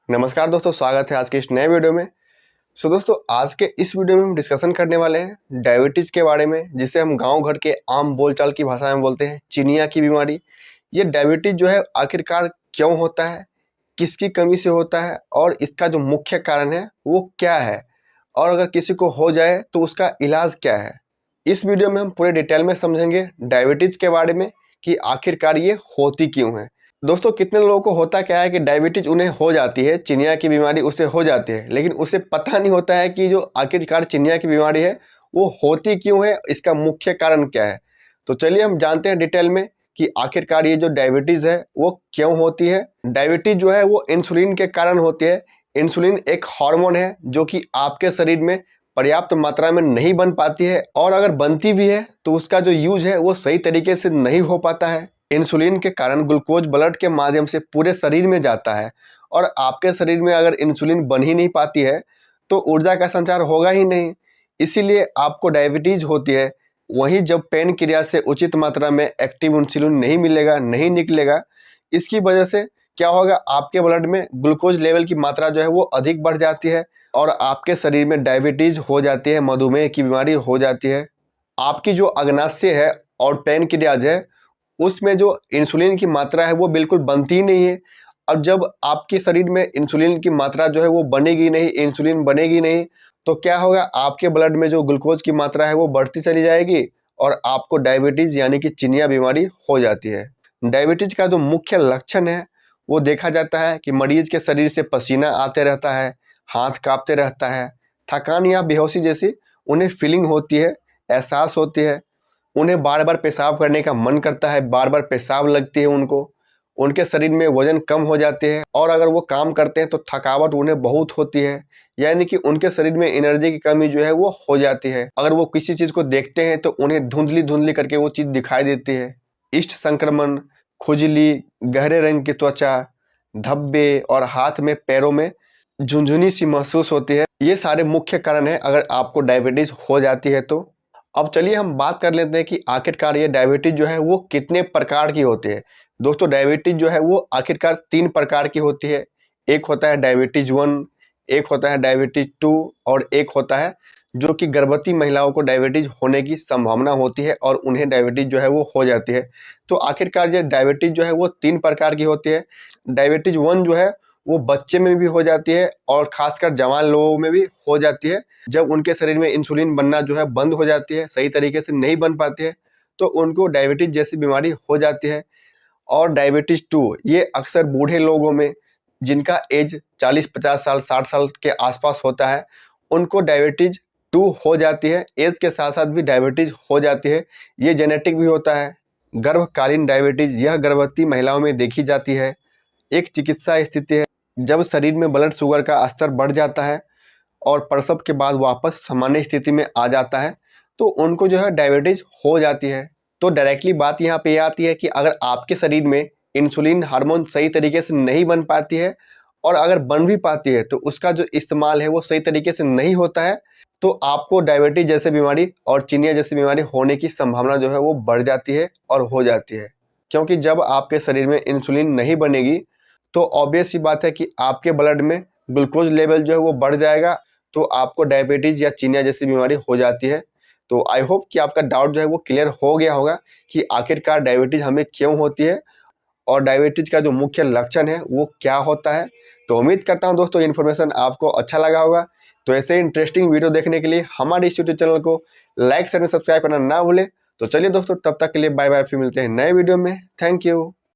नमस्कार दोस्तों, स्वागत है आज के इस नए वीडियो में। दोस्तों, आज के इस वीडियो में हम डिस्कशन करने वाले हैं डायबिटीज़ के बारे में, जिसे हम गांव घर के आम बोलचाल की भाषा में बोलते हैं चिनिया की बीमारी। ये डायबिटीज़ जो है आखिरकार क्यों होता है, किसकी कमी से होता है और इसका जो मुख्य कारण है वो क्या है, और अगर किसी को हो जाए तो उसका इलाज क्या है। इस वीडियो में हम पूरे डिटेल में समझेंगे डायबिटीज़ के बारे में कि आखिरकार ये होती क्यों है। दोस्तों, कितने लोगों को होता क्या है कि डायबिटीज उन्हें हो जाती है, चिनिया की बीमारी उसे हो जाती है, लेकिन उसे पता नहीं होता है कि जो आखिरकार चिनिया की बीमारी है वो होती क्यों है, इसका मुख्य कारण क्या है। तो चलिए हम जानते हैं डिटेल में कि आखिरकार ये जो डायबिटीज है वो क्यों होती है। डायबिटीज जो है वो इंसुलिन के कारण होती है। इंसुलिन एक हार्मोन है जो कि आपके शरीर में पर्याप्त मात्रा में नहीं बन पाती है, और अगर बनती भी है तो उसका जो यूज है वो सही तरीके से नहीं हो पाता है। इंसुलिन के कारण ग्लूकोज ब्लड के माध्यम से पूरे शरीर में जाता है, और आपके शरीर में अगर इंसुलिन बन ही नहीं पाती है तो ऊर्जा का संचार होगा ही नहीं, इसीलिए आपको डायबिटीज होती है। वहीं जब पेन क्रिया से उचित मात्रा में एक्टिव इंसुलिन नहीं मिलेगा, नहीं निकलेगा, इसकी वजह से क्या होगा, आपके ब्लड में ग्लूकोज लेवल की मात्रा जो है वो अधिक बढ़ जाती है और आपके शरीर में डायबिटीज हो जाती है, मधुमेह की बीमारी हो जाती है। आपकी जो अग्नाशय है और पेनक्रियाज है उसमें जो इंसुलिन की मात्रा है वो बिल्कुल बनती ही नहीं है। अब जब आपके शरीर में इंसुलिन की मात्रा जो है वो बनेगी नहीं, इंसुलिन बनेगी नहीं, तो क्या होगा, आपके ब्लड में जो ग्लूकोज की मात्रा है वो बढ़ती चली जाएगी और आपको डायबिटीज़ यानी कि चिनिया बीमारी हो जाती है। डायबिटीज़ का जो मुख्य लक्षण है वो देखा जाता है कि मरीज के शरीर से पसीना आते रहता है, हाथ कांपते रहता है, थकान या बेहोशी जैसी उन्हें फीलिंग होती है, एहसास होती है। उन्हें बार बार पेशाब करने का मन करता है, बार बार पेशाब लगती है उनको। उनके शरीर में वजन कम हो जाते हैं, और अगर वो काम करते हैं तो थकावट उन्हें बहुत होती है, यानी कि उनके शरीर में एनर्जी की कमी जो है वो हो जाती है। अगर वो किसी चीज़ को देखते हैं तो उन्हें धुंधली धुंधली करके वो चीज़ दिखाई देती है। इष्ट संक्रमण, खुजली, गहरे रंग की त्वचा, धब्बे और हाथ में पैरों में झुंझुनी सी महसूस होती है। ये सारे मुख्य कारण हैं अगर आपको डायबिटीज़ हो जाती है तो। अब चलिए हम बात कर लेते हैं कि आखिरकार ये डायबिटीज जो है वो कितने प्रकार की होती है। दोस्तों, डायबिटीज जो है वो आखिरकार 3 प्रकार की होती है। एक होता है डायबिटीज 1, एक होता है डायबिटीज 2 और एक होता है जो कि गर्भवती महिलाओं को डायबिटीज होने की संभावना होती है और उन्हें डायबिटीज जो है वो हो जाती है। तो आखिरकार ये डायबिटीज जो है वो 3 प्रकार की होती है। डायबिटीज 1 जो है वो बच्चे में भी हो जाती है और खासकर जवान लोगों में भी हो जाती है। जब उनके शरीर में इंसुलिन बनना जो है बंद हो जाती है, सही तरीके से नहीं बन पाती है, तो उनको डायबिटीज जैसी बीमारी हो जाती है। और डायबिटीज 2 ये अक्सर बूढ़े लोगों में, जिनका एज 40-50 साल 60 साल के आसपास होता है, उनको डायबिटीज 2 हो जाती है। एज के साथ साथ भी डायबिटीज हो जाती है, ये जेनेटिक भी होता है। गर्भकालीन डायबिटीज यह गर्भवती महिलाओं में देखी जाती है। एक चिकित्सा स्थिति है जब शरीर में ब्लड शुगर का स्तर बढ़ जाता है और प्रसव के बाद वापस सामान्य स्थिति में आ जाता है, तो उनको जो है डायबिटीज हो जाती है। तो डायरेक्टली बात यहाँ पे आती है कि अगर आपके शरीर में इंसुलिन हार्मोन सही तरीके से नहीं बन पाती है, और अगर बन भी पाती है तो उसका जो इस्तेमाल है वो सही तरीके से नहीं होता है, तो आपको डायबिटीज जैसी बीमारी और चिनिया जैसी बीमारी होने की संभावना जो है वो बढ़ जाती है और हो जाती है। क्योंकि जब आपके शरीर में इंसुलिन नहीं बनेगी तो ऑब्वियस सी बात है कि आपके ब्लड में ग्लूकोज लेवल जो है वो बढ़ जाएगा, तो आपको डायबिटीज़ या चिनिया जैसी बीमारी हो जाती है। तो आई होप कि आपका डाउट जो है वो क्लियर हो गया होगा कि आखिरकार डायबिटीज़ हमें क्यों होती है और डायबिटीज़ का जो मुख्य लक्षण है वो क्या होता है। तो उम्मीद करता हूँ दोस्तों इन्फॉर्मेशन आपको अच्छा लगा होगा। तो ऐसे इंटरेस्टिंग वीडियो देखने के लिए हमारे इस यूट्यूब चैनल को लाइक शेयर सब्सक्राइब करना ना भूलें। तो चलिए दोस्तों, तब तक के लिए बाय बाय, फिर मिलते हैं नए वीडियो में। Thank you.